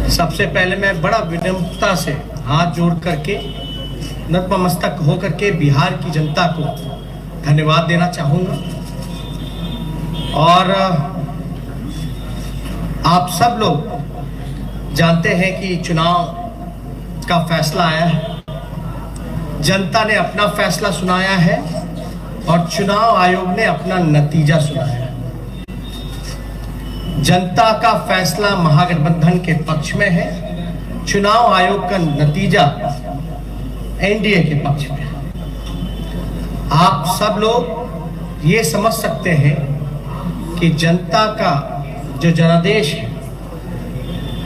सबसे पहले मैं बड़ा विनम्रता से हाथ जोड़ करके नतमस्तक होकर के बिहार की जनता को धन्यवाद देना चाहूँगा। और आप सब लोग जानते हैं कि चुनाव का फैसला आया है, जनता ने अपना फैसला सुनाया है और चुनाव आयोग ने अपना नतीजा सुनाया है। जनता का फैसला महागठबंधन के पक्ष में है, चुनाव आयोग का नतीजा एनडीए के पक्ष में है। आप सब लोग ये समझ सकते हैं कि जनता का जो जनादेश है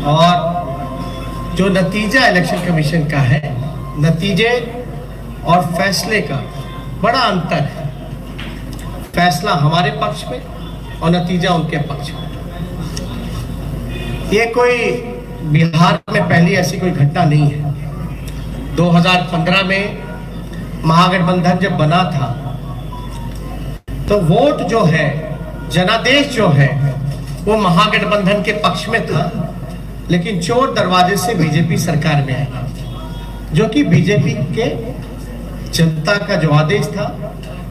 और जो नतीजा इलेक्शन कमीशन का है, नतीजे और फैसले का बड़ा अंतर है। फैसला हमारे पक्ष में और नतीजा उनके पक्ष में। ये कोई बिहार में पहली ऐसी कोई घटना नहीं है। 2015 में महागठबंधन जब बना था तो वोट जो है, जनादेश जो है, वो महागठबंधन के पक्ष में था, लेकिन चोर दरवाजे से बीजेपी सरकार में आई, जो कि बीजेपी के जनता का जो आदेश था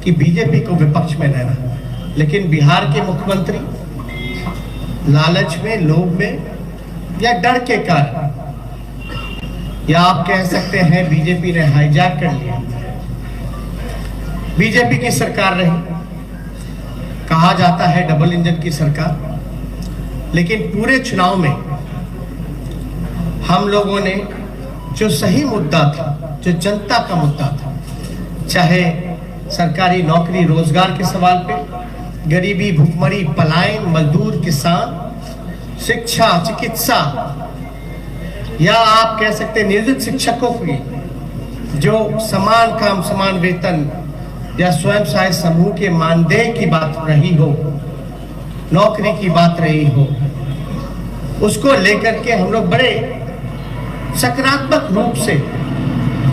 कि बीजेपी को विपक्ष में रहना। लेकिन बिहार के मुख्यमंत्री लालच में, लोभ में या डर के कारण, या आप कह सकते हैं बीजेपी ने हाईजैक कर लिया। बीजेपी की सरकार रही, कहा जाता है डबल इंजन की सरकार, लेकिन पूरे चुनाव में हम लोगों ने जो सही मुद्दा था, जो जनता का मुद्दा था, चाहे सरकारी नौकरी रोजगार के सवाल पे, गरीबी, भुखमरी, पलायन, मजदूर, किसान, शिक्षा, चिकित्सा, या आप कह सकते हैं नियोजित शिक्षकों की जो समान काम समान वेतन या स्वयं सहायता समूह के मानदेय की बात रही हो, नौकरी की बात रही हो, उसको लेकर के हम लोग बड़े सकारात्मक रूप से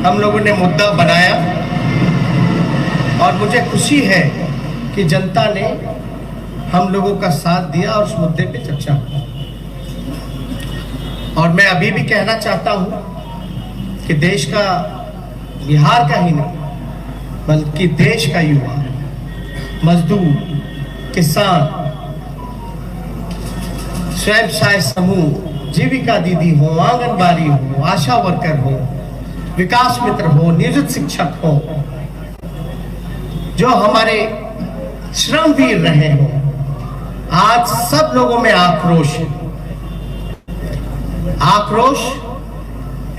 हम लोगों ने मुद्दा बनाया। और मुझे खुशी है कि जनता ने हम लोगों का साथ दिया और उस मुद्दे पे चर्चा हुई। और मैं अभी भी कहना चाहता हूं कि देश का, बिहार का ही नहीं बल्कि देश का युवा, मजदूर, किसान, स्वयं सहायता समूह, जीविका दीदी हो, आंगनबाड़ी हो, आशा वर्कर हो, विकास मित्र हो, नियोजित शिक्षक हो, जो हमारे श्रमवीर रहे हो, आज सब लोगों में आक्रोश है। आक्रोश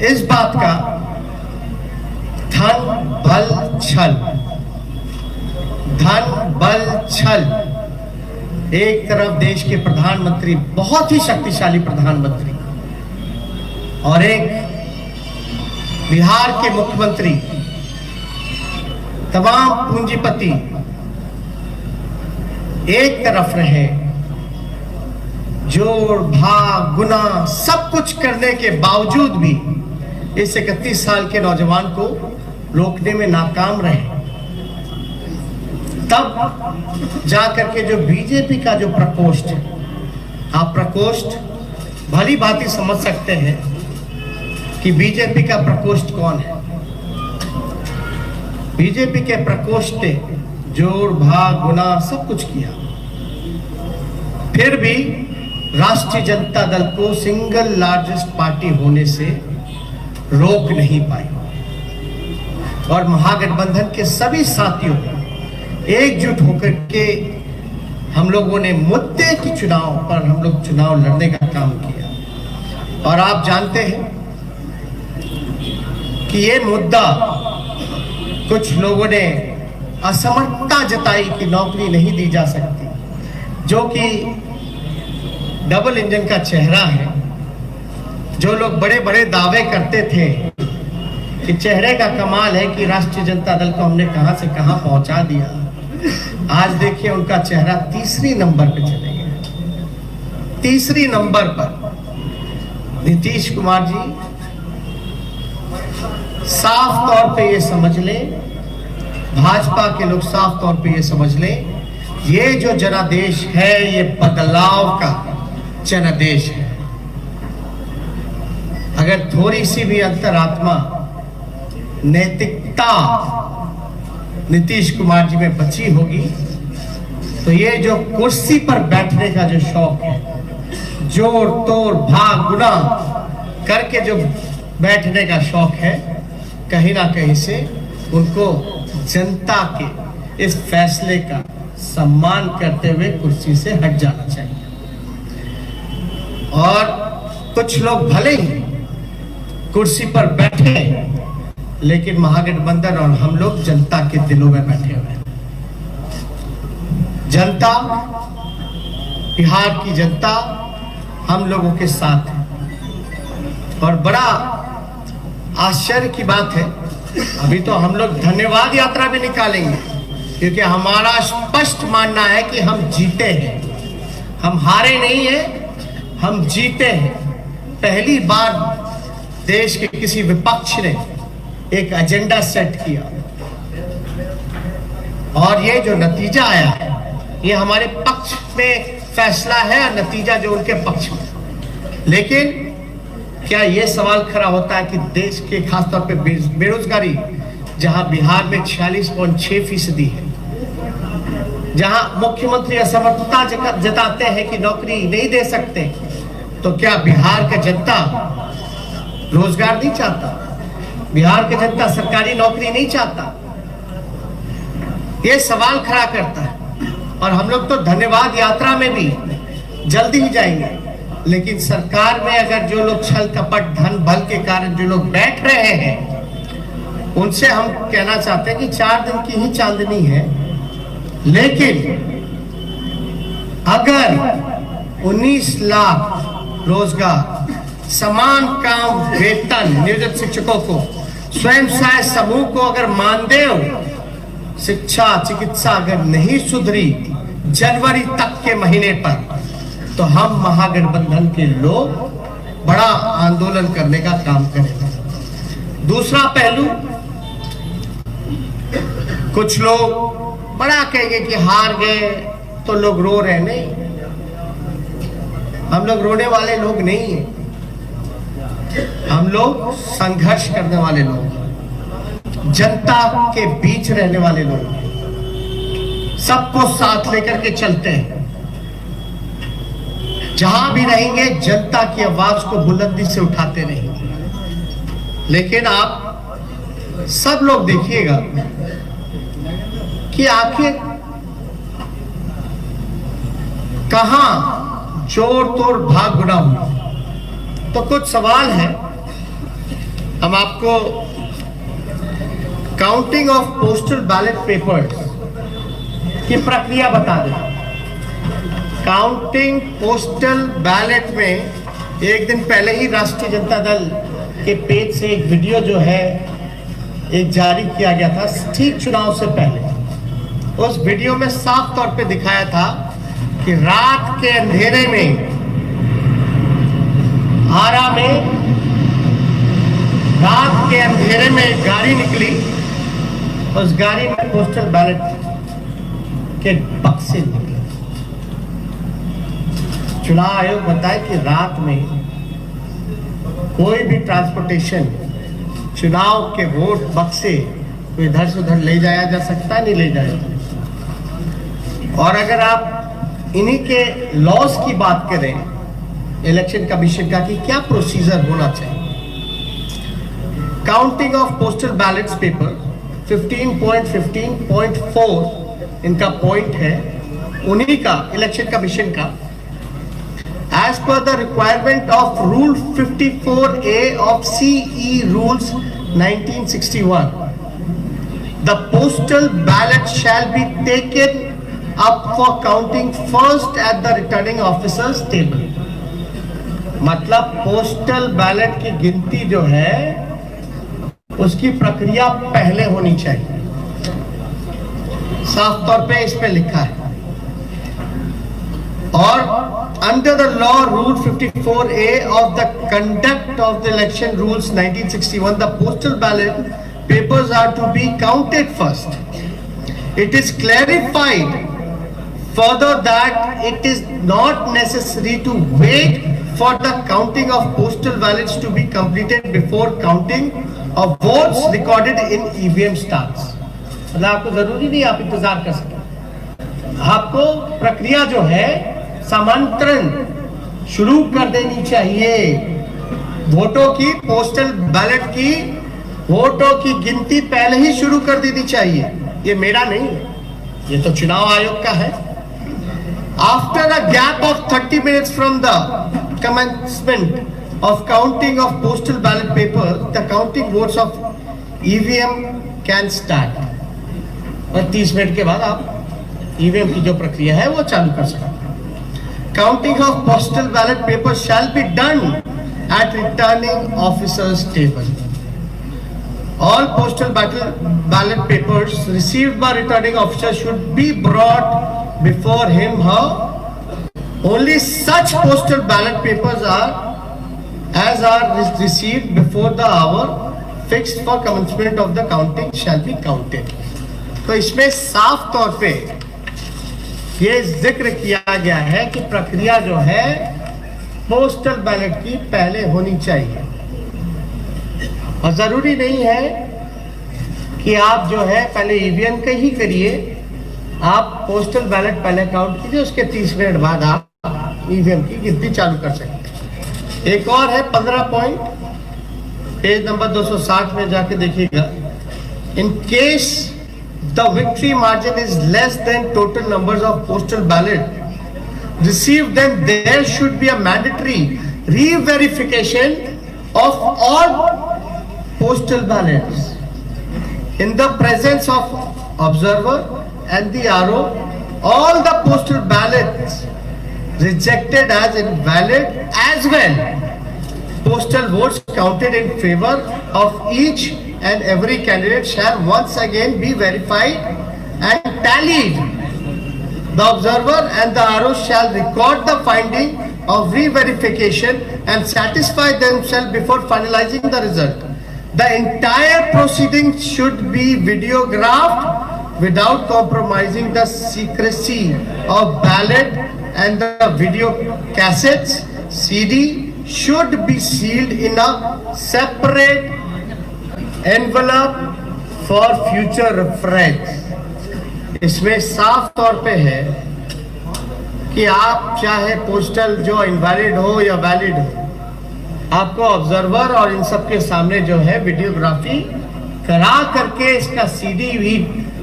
इस बात का, धन बल छल, धन बल छल। एक तरफ देश के प्रधानमंत्री, बहुत ही शक्तिशाली प्रधानमंत्री, और एक बिहार के मुख्यमंत्री, तमाम पूंजीपति एक तरफ रहे, जोड़ भाग गुना सब कुछ करने के बावजूद भी इस 31 साल के नौजवान को रोकने में नाकाम रहे। तब जाकर के जो बीजेपी का जो प्रकोष्ठ है, आप प्रकोष्ठ भली भांति समझ सकते हैं कि बीजेपी का प्रकोष्ठ कौन है। बीजेपी के प्रकोष्ठ ने जोड़ भाग गुना सब कुछ किया, फिर भी राष्ट्रीय जनता दल को सिंगल लार्जेस्ट पार्टी होने से रोक नहीं पाई। और महागठबंधन के सभी साथियों एकजुट होकर के हम लोगों ने मुद्दे की चुनाव पर हम लोग चुनाव लड़ने का काम किया। और आप जानते हैं कि ये मुद्दा, कुछ लोगों ने असमर्थता जताई कि नौकरी नहीं दी जा सकती, जो कि डबल इंजन का चेहरा है। जो लोग बड़े बड़े दावे करते थे कि चेहरे का कमाल है कि राष्ट्रीय जनता दल को हमने कहां से कहां पहुंचा दिया, आज देखिए उनका चेहरा तीसरी नंबर पे चले गया। तीसरी नंबर पर नीतीश कुमार जी, साफ तौर पे ये समझ लें, भाजपा के लोग साफ तौर पे ये समझ लें, ये जो जनादेश है ये बदलाव का जनादेश है। अगर थोड़ी सी भी अंतरात्मा नैतिकता नीतीश कुमार जी में बची होगी तो ये जो कुर्सी पर बैठने का जो शौक है, जोर तोड़ भाग गुना करके जो बैठने का शौक है, कहीं ना कहीं से उनको जनता के इस फैसले का सम्मान करते हुए कुर्सी से हट जाना चाहिए। और कुछ लोग भले ही कुर्सी पर बैठे लेकिन महागठबंधन और हम लोग जनता के दिलों में बैठे हुए हैं। जनता, बिहार की जनता हम लोगों के साथ है। और बड़ा आश्चर्य की बात है, अभी तो हम लोग धन्यवाद यात्रा भी निकालेंगे, क्योंकि हमारा स्पष्ट मानना है कि हम जीते हैं, हम हारे नहीं हैं, हम जीते हैं। पहली बार देश के किसी विपक्ष ने एक एजेंडा सेट किया और ये जो नतीजा आया है ये हमारे पक्ष में फैसला है और नतीजा जो उनके पक्ष में। लेकिन क्या ये सवाल खड़ा होता है कि देश के खासतौर पे बेरोजगारी, जहां बिहार में 46.6% है, जहां मुख्यमंत्री असमर्थता जताते हैं कि नौकरी नहीं दे सकते, तो क्या बिहार का जनता रोजगार नहीं चाहता? बिहार की जनता सरकारी नौकरी नहीं चाहता? ये सवाल खड़ा करता है। और हम लोग तो धन्यवाद यात्रा में भी जल्दी ही जाएंगे, लेकिन सरकार में अगर जो लोग छल कपट धन बल के कारण जो लोग बैठ रहे हैं, उनसे हम कहना चाहते हैं कि 4 दिन की ही चांदनी है, लेकिन अगर 19 लाख रोजगार, समान काम वेतन नियोजित शिक्षकों को, स्वयं सहायक समूह को अगर मानदेय, शिक्षा चिकित्सा अगर नहीं सुधरी जनवरी तक के महीने पर, तो हम महागठबंधन के लोग बड़ा आंदोलन करने का काम करेंगे। दूसरा पहलू, कुछ लोग बड़ा कहेंगे कि हार गए तो लोग रो रहे। नहीं, हम लोग रोने वाले लोग नहीं हैं, हम लोग संघर्ष करने वाले लोग हैं, जनता के बीच रहने वाले लोग हैं, सबको साथ लेकर के चलते हैं। जहां भी रहेंगे जनता की आवाज को बुलंदी से उठाते रहेंगे। लेकिन आप सब लोग देखिएगा कि आखिर कहां जोर तोड़ भाग गुना हुआ। तो कुछ सवाल है, हम आपको counting of postal ballot papers की प्रक्रिया बता दें। काउंटिंग पोस्टल बैलेट में एक दिन पहले ही राष्ट्रीय जनता दल के पेज से एक वीडियो जो है एक जारी किया गया था, ठीक चुनाव से पहले। उस वीडियो में साफ तौर पे दिखाया था कि रात के अंधेरे में आरा में रात के अंधेरे में एक गाड़ी निकली, उस गाड़ी में पोस्टल बैलेट के बक्से निकले। चुनाव आयोग बताए कि रात में कोई भी ट्रांसपोर्टेशन, चुनाव के वोट बक्से तो इधर से उधर ले जाया जा सकता, नहीं ले जाया। और अगर आप इन्हीं के लॉस की बात करें इलेक्शन कमीशन का कि क्या प्रोसीजर होना चाहिए, counting of postal ballets paper 15.15.4 इनका पॉइंट है, उन्हीं का इलेक्शन कमीशन का। As per the requirement of Rule 54A of CE Rules 1961, the postal ballot shall be taken up for counting first at the returning officer's table. मतलब postal ballot की गिनती जो है उसकी प्रक्रिया पहले होनी चाहिए, साफ तौर पे इस पे लिखा है। और under the law rule 54A of the conduct of the election rules 1961, the postal ballot papers are to be counted first. It is clarified further that it is not necessary to wait for the counting of postal ballots to be completed before counting of votes recorded in EVM starts। मतलब आपको जरूरी नहीं आप इंतजार कर सकें, आपको प्रक्रिया जो है समांतरण शुरू कर देनी चाहिए। वोटों की, पोस्टल बैलेट की वोटों की गिनती पहले ही शुरू कर देनी चाहिए। ये मेरा नहीं है, ये तो चुनाव आयोग का है। After a gap of 30 minutes from the commencement of counting of postal ballot papers, the counting votes of EVM can start। और 30 मिनट के बाद आप EVM की जो प्रक्रिया है वो चालू कर सकते हैं। Counting of postal ballot papers shall be done at returning officer's table। All postal ballot papers received by returning officer should be brought before him her। Only such postal ballot papers are received before the hour fixed for commencement of the counting shall be counted। तो इसमें साफ तौर पे ये जिक्र किया गया है कि प्रक्रिया जो है पोस्टल बैलेट की पहले होनी चाहिए, और जरूरी नहीं है कि आप जो है पहले ईवीएम का ही करिए, आप पोस्टल बैलेट पहले काउंट कीजिए, उसके 30 मिनट बाद आप ईवीएम की गिनती चालू कर सकते हैं। एक और है 15 पॉइंट, पेज नंबर 260 में जाके देखिएगा। In case the victory margin is less than total numbers of postal ballot received, then there should be a mandatory re-verification of all postal ballots in the presence of observer and the RO. All the postal ballots rejected as invalid as well. Postal votes counted in favor of each and every candidate shall once again be verified and tallied। The observer and the RO shall record the finding of re-verification and satisfy themselves before finalizing the result। The entire proceeding should be videographed without compromising the secrecy of ballot, and the video cassettes CD should be sealed in a separate envelope for future reference। इसमें साफ तौर पे है कि आप चाहे postal जो invalid हो या वैलिड हो, आपको ऑब्जर्वर और इन सब के सामने जो है वीडियोग्राफी करा करके इसका सीडी भी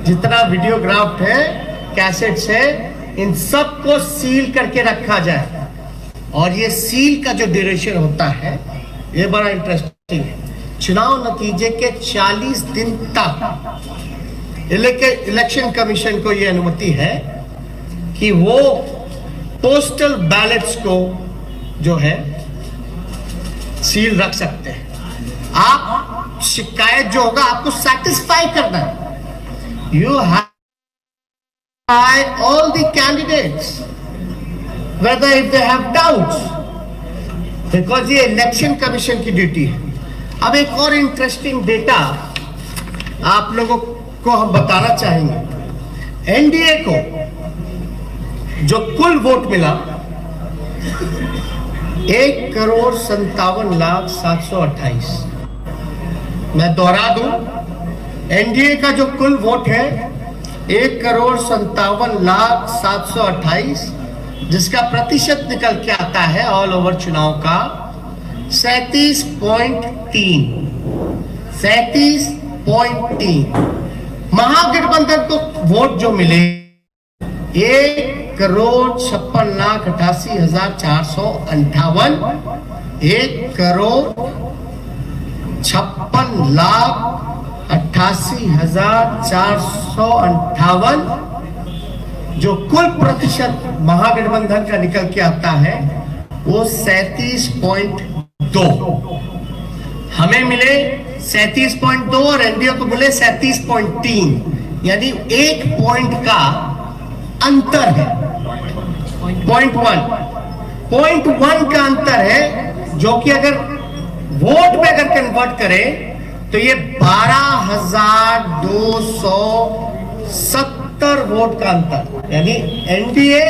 जितना वीडियोग्राफ्ट है, कैसेट्स है, इन सब को सील करके रखा जाए। और ये सील का जो ड्यूरेशन होता है ये बड़ा इंटरेस्टिंग है। चुनाव नतीजे के 40 दिन तक इलेक्शन कमीशन को यह अनुमति है कि वो पोस्टल बैलेट्स को जो है सील रख सकते हैं। आप शिकायत जो होगा आपको सेटिस्फाई करना है। You have all the candidates whether if they have doubts, because ये इलेक्शन कमीशन की ड्यूटी है। अब एक और इंटरेस्टिंग डेटा आप लोगों को हम बताना चाहेंगे। एनडीए को जो कुल वोट मिला 1,57,728। मैं दोहरा दूं, एनडीए का जो कुल वोट है 1,57,728, जिसका प्रतिशत निकल के आता है ऑल ओवर चुनाव का 37.3। महागठबंधन को वोट जो मिले 1,56,88,458, 1,56,88,458 जो कुल प्रतिशत महागठबंधन का निकल के आता है वो 37.2। हमें मिले 37.2 और एनडीए को मिले 37.3, यानी 1 पॉइंट का अंतर है। 0.1 का अंतर है, जो कि अगर वोट में अगर कन्वर्ट करें तो ये 12,270 वोट का अंतर, यानी एनडीए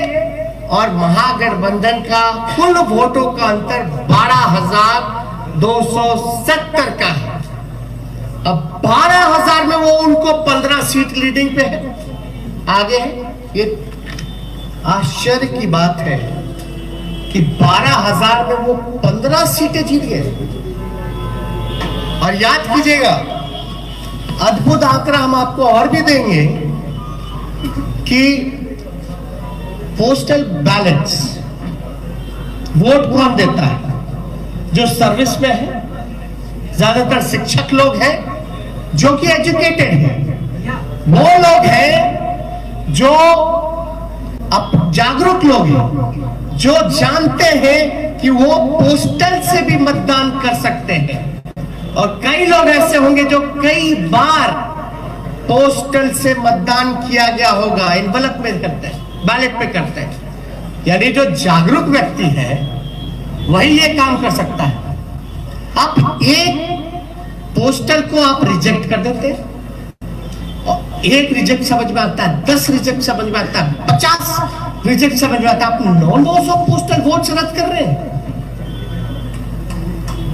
और महागठबंधन का कुल वोटों का अंतर 12,270 का है। अब 12,000 में वो उनको 15 सीट लीडिंग पे है, आगे है। ये आश्चर्य की बात है कि 12,000 में वो 15 सीटें जीत गए। और याद कीजिएगा, अद्भुत आंकड़ा हम आपको और भी देंगे कि पोस्टल बैलेट्स वोट कौन देता है? जो सर्विस में है, ज्यादातर शिक्षक लोग हैं जो कि एजुकेटेड हैं, वो लोग हैं जो अब जागरूक लोग हैं, जो जानते हैं कि वो पोस्टल से भी मतदान कर सकते हैं। और कई लोग ऐसे होंगे जो कई बार पोस्टल से मतदान किया गया होगा, एनवलप में करते हैं, बैलेट पे करते हैं। यानी जो जागरूक व्यक्ति है वही ये काम कर सकता है। आप एक पोस्टल को आप रिजेक्ट कर देते हैं, एक रिजेक्ट समझ में आता है, 10 रिजेक्ट समझ में आता है, 50 रिजेक्ट समझ में आता है। आप 900 पोस्टल वोट रद्द कर रहे हैं,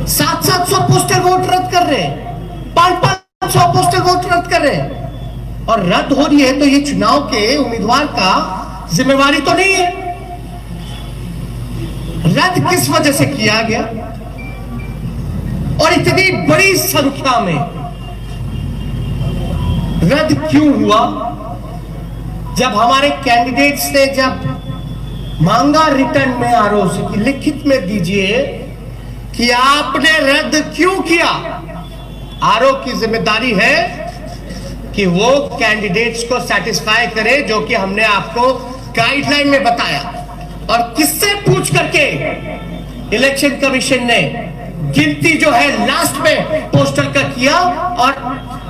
700 पोस्टल वोट रद्द कर रहे हैं, 500 पोस्टल वोट रद्द कर रहे हैं। और रद्द हो रही है तो ये चुनाव के उम्मीदवार का जिम्मेवारी तो नहीं है। रद्द किस वजह से किया गया और इतनी बड़ी संख्या में रद्द क्यों हुआ? जब हमारे कैंडिडेट्स ने जब मांगा रिटर्न में आरओ से कि लिखित में दीजिए कि आपने रद्द क्यों किया, आरओ की जिम्मेदारी है कि वो कैंडिडेट्स को सेटिस्फाई करे जो कि हमने आपको गाइडलाइन में बताया। और किससे पूछ करके इलेक्शन कमीशन ने गिनती जो है लास्ट में पोस्टल का किया और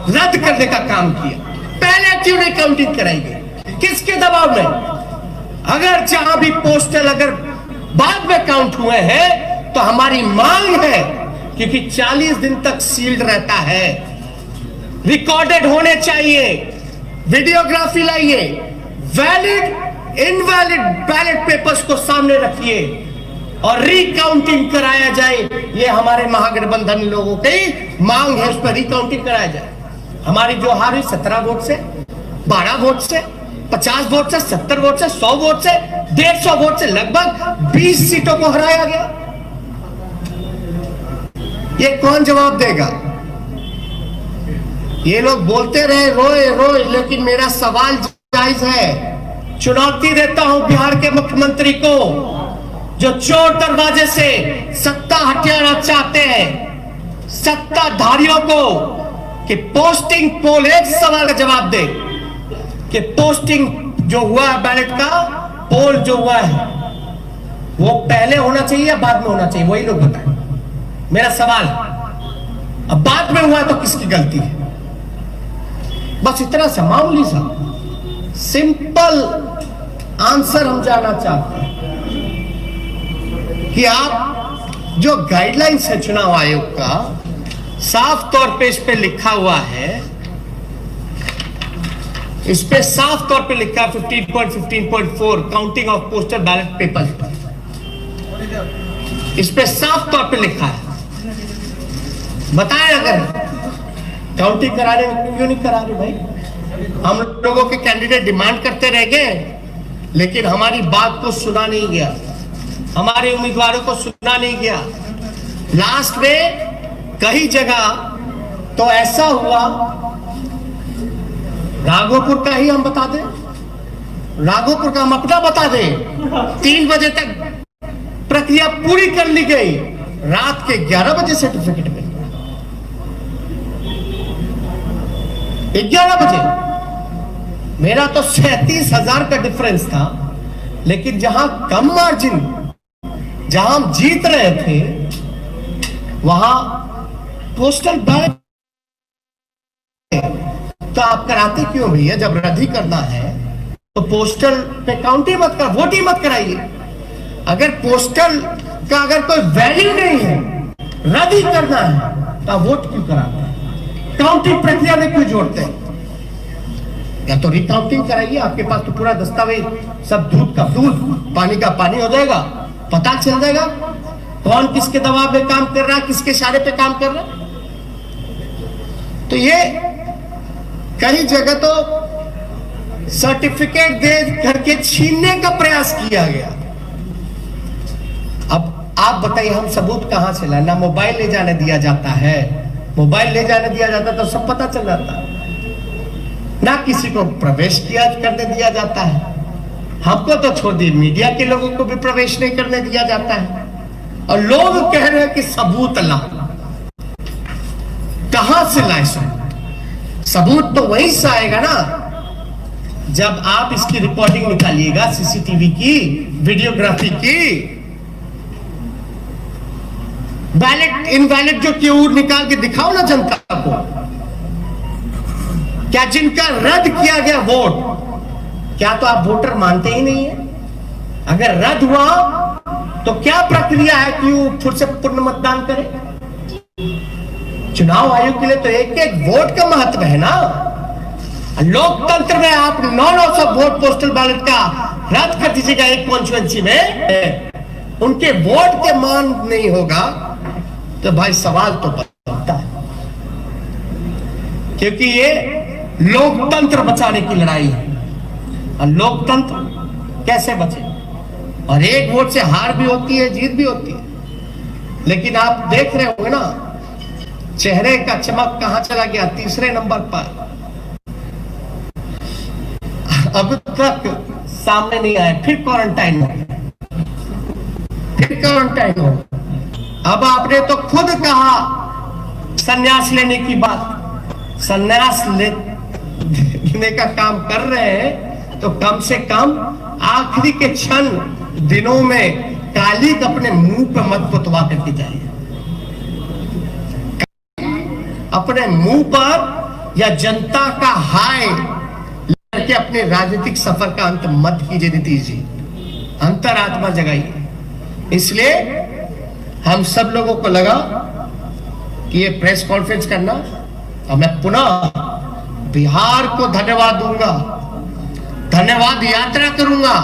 रद्द करने का काम किया। पहले क्यों नहीं काउंटिंग कराई गई? किसके दबाव में? अगर जहां भी पोस्टल अगर बाद में काउंट हुए हैं तो हमारी मांग है, क्योंकि 40 दिन तक सील्ड रहता है, रिकॉर्डेड होने चाहिए, वीडियोग्राफी लाइए, वैलिड इनवैलिड बैलेट पेपर्स को सामने रखिए और रिकाउंटिंग कराया जाए। ये हमारे महागठबंधन लोगों की मांग है, उस पर रिकाउंटिंग कराया जाए। हमारी जो हार हुई 17 वोट से, 12 वोट से, 50 वोट से, 70 वोट से, 100 वोट से, 150 वोट से लगभग 20 सीटों को हराया गया। ये कौन जवाब देगा? ये लोग बोलते रहे रोए रोए, लेकिन मेरा सवाल जायज है। चुनौती देता हूं बिहार के मुख्यमंत्री को, जो चोर दरवाजे से सत्ता हथियाना चाहते हैं, सत्ताधारियों को, कि पोस्टिंग पोल, एक सवाल का जवाब दे कि पोस्टिंग जो हुआ है बैलेट का, पोल जो हुआ है वो पहले होना चाहिए या बाद में होना चाहिए? वही लोग बताएं। मेरा सवाल, अब बाद में हुआ तो किसकी गलती है? बस इतना सा मामूली सा सिंपल आंसर हम जानना चाहते हैं कि आप जो गाइडलाइंस है चुनाव आयोग का, साफ तौर पे इस पे लिखा हुआ है, इस पे साफ तौर पे लिखा है 15.15.4 counting of postal ballot paper, इस पे साफ तौर पे लिखा है। बताएं अगर काउंटिंग करा रहे क्यों नहीं करा रहे भाई? हम लोगों के कैंडिडेट डिमांड करते रह गए, लेकिन हमारी बात को सुना नहीं गया, हमारे उम्मीदवारों को सुना नहीं गया। लास्ट में कई जगह तो ऐसा हुआ, राघोपुर का ही हम बता दें, राघोपुर का हम अपना बता दें, 3 बजे तक प्रक्रिया पूरी कर ली गई, रात के 11 बजे सर्टिफिकेट मिल गया। 11 बजे मेरा तो 37,000 का डिफरेंस था, लेकिन जहां कम मार्जिन, जहां हम जीत रहे थे, वहां पोस्टल बैलेट तो आप कराते क्यों भैया? जब रद्द ही करना है तो पोस्टल पे काउंट ही मत कर, वोट ही मत कराइए। अगर पोस्टल का अगर कोई वैल्यू नहीं है, रद्द ही करना है, तो वोट क्यों कराते हैं? काउंटिंग प्रक्रिया में क्यों जोड़ते हैं? या तो रिकाउंटिंग कराइए, आपके पास तो पूरा दस्तावेज सब दूध का दूध पानी का पानी हो जाएगा, पता चल जाएगा कौन किसके दबाव में काम कर रहा है, किसके इशारे पे काम कर रहा है। तो ये कई जगह तो सर्टिफिकेट दे करके छीनने का प्रयास किया गया। अब आप बताइए हम सबूत कहां से लाए? ना मोबाइल ले जाने दिया जाता है, मोबाइल ले जाने दिया जाता तो सब पता चल जाता है, ना किसी को प्रवेश किया करने दिया जाता है। हमको तो छोड़ दिए, मीडिया के लोगों को भी प्रवेश नहीं करने दिया जाता है, और लोग कह रहे हैं कि सबूत ला। कहां से लाए सबूत? सबूत तो वहीं से आएगा ना जब आप इसकी रिकॉर्डिंग निकालिएगा, सीसीटीवी की, वीडियोग्राफी की। वैलिड इनवैलिड जो क्यों निकाल के दिखाओ ना जनता को। क्या जिनका रद्द किया गया वोट, क्या तो आप वोटर मानते ही नहीं है? अगर रद्द हुआ तो क्या प्रक्रिया है कि वो फिर से पूर्ण मतदान करे? चुनाव आयोग के लिए तो एक एक वोट का महत्व है ना। लोकतंत्र में आप 900 वोट पोस्टल बैलेट का रद्द कर दीजिएगा एक कॉन्स्टिट्यूएंसी में, उनके वोट के मान नहीं होगा तो भाई सवाल तो बनता है। क्योंकि ये लोकतंत्र बचाने की लड़ाई है, और लोकतंत्र कैसे बचे? और एक वोट से हार भी होती है, जीत भी होती है। लेकिन आप देख रहे होंगे ना, चेहरे का चमक कहां चला गया? तीसरे नंबर पर। अब तक सामने नहीं आए, फिर क्वारंटाइन हो गया, फिर क्वारंटाइन हो। अब आपने तो खुद कहा संन्यास लेने की बात। संन्यास लेने का काम कर रहे हैं तो कम से कम आखिरी के क्षण दिनों में कालिक अपने मुंह पे मत पुतवा करके जाइए। अपने मुंह पर या जनता का हाय करके अपने राजनीतिक सफर का अंत मत कीजिए नीतीश जी, अंतरात्मा जगाइए। इसलिए हम सब लोगों को लगा कि ये प्रेस कॉन्फ्रेंस करना, और मैं पुनः बिहार को धन्यवाद दूंगा, धन्यवाद यात्रा करूंगा।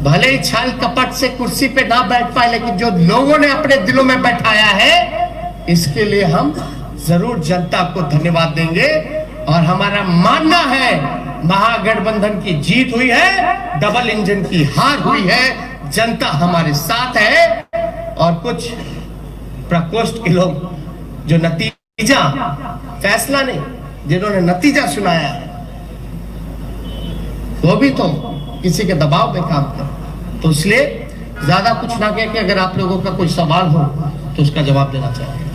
भले ही छल कपट से कुर्सी पे ना बैठ पाए, लेकिन जो लोगों ने अपने दिलों में बैठाया है, इसके लिए हम जरूर जनता को धन्यवाद देंगे। और हमारा मानना है महागठबंधन की जीत हुई है, डबल इंजन की हार हुई है, जनता हमारे साथ है। और कुछ प्रकोष्ठ के लोग जो नतीजा, फैसला नहीं, जिन्होंने नतीजा सुनाया, वो भी तो किसी के दबाव में काम कर। तो इसलिए ज्यादा कुछ ना कह के, अगर आप लोगों का कोई सवाल हो तो उसका जवाब देना चाहिए।